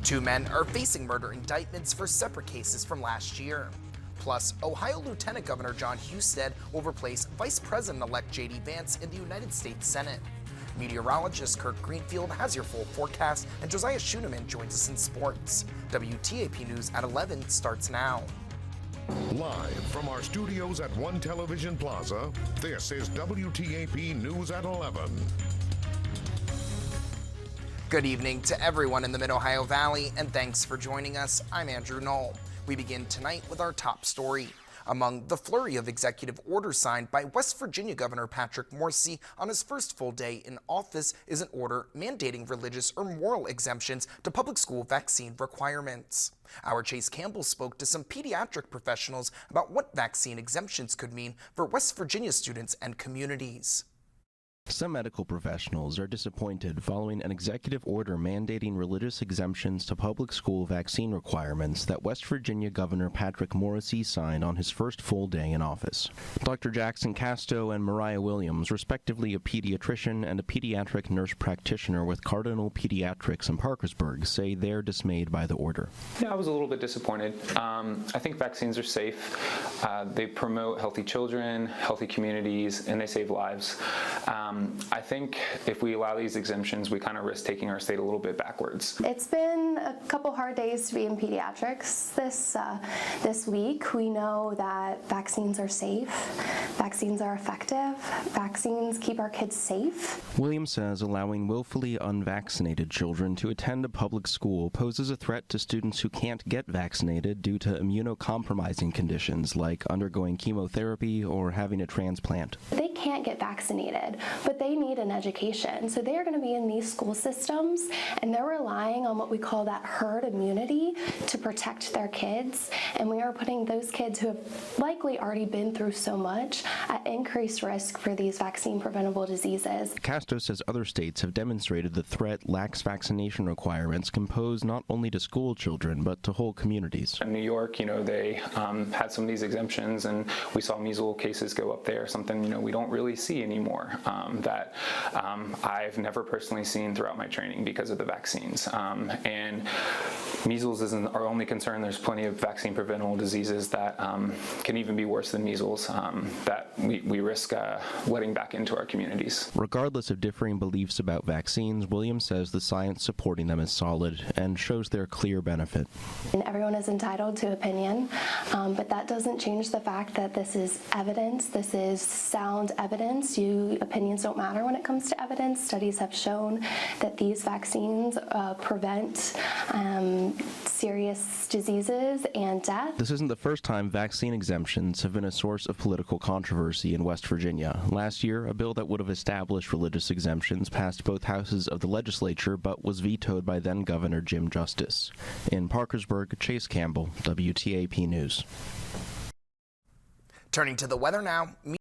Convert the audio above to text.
Two men are facing murder indictments for separate cases from last year. Plus, Ohio Lieutenant Governor John Husted will replace Vice President-elect J.D. Vance in the United States Senate. Meteorologist Kirk Greenfield has your full forecast, and Josiah Schuneman joins us in sports. WTAP News at 11 starts now. Live from our studios at One Television Plaza, this is WTAP News at 11. Good evening to everyone in the Mid-Ohio Valley, and thanks for joining us. I'm Andrew Knoll. We begin tonight with our top story. Among the flurry of executive orders signed by West Virginia Governor Patrick Morrisey on his first full day in office is an order mandating religious or moral exemptions to public school vaccine requirements. Our Chase Campbell spoke to some pediatric professionals about what vaccine exemptions could mean for West Virginia students and communities. Some medical professionals are disappointed following an executive order mandating religious exemptions to public school vaccine requirements that West Virginia Governor Patrick Morrisey signed on his first full day in office. Dr. Jackson Casto and Moriah Williams, respectively a pediatrician and a pediatric nurse practitioner with Cardinal Pediatrics in Parkersburg, say they're dismayed by the order. Yeah, I was a little bit disappointed. I think vaccines are safe. They promote healthy children, healthy communities, and they save lives. I think if we allow these exemptions, we kind of risk taking our state a little bit backwards. It's been a couple hard days to be in pediatrics this week. We know that vaccines are safe, vaccines are effective, vaccines keep our kids safe. Williams says allowing willfully unvaccinated children to attend a public school poses a threat to students who can't get vaccinated due to immunocompromising conditions like undergoing chemotherapy or having a transplant. They can't get vaccinated, but they need an education. So they are going to be in these school systems, and they're relying on what we call that herd immunity to protect their kids. And we are putting those kids who have likely already been through so much at increased risk for these vaccine-preventable diseases. Casto says other states have demonstrated the threat lax vaccination requirements can pose not only to school children, but to whole communities. In New York, they had some of these exemptions, and we saw measles cases go up there, something, we don't really see anymore. That I've never personally seen throughout my training because of the vaccines. And measles isn't our only concern. There's plenty of vaccine preventable diseases that can even be worse than measles that we risk letting back into our communities. Regardless of differing beliefs about vaccines, Williams says the science supporting them is solid and shows their clear benefit. And everyone is entitled to opinion, but that doesn't change the fact that this is evidence, this is sound evidence. Opinions don't matter when it comes to evidence. Studies have shown that these vaccines prevent serious diseases and death. This isn't the first time vaccine exemptions have been a source of political controversy in West Virginia. Last year, a bill that would have established religious exemptions passed both houses of the legislature but was vetoed by then Governor Jim Justice. In Parkersburg, Chase Campbell, WTAP News. Turning to the weather now.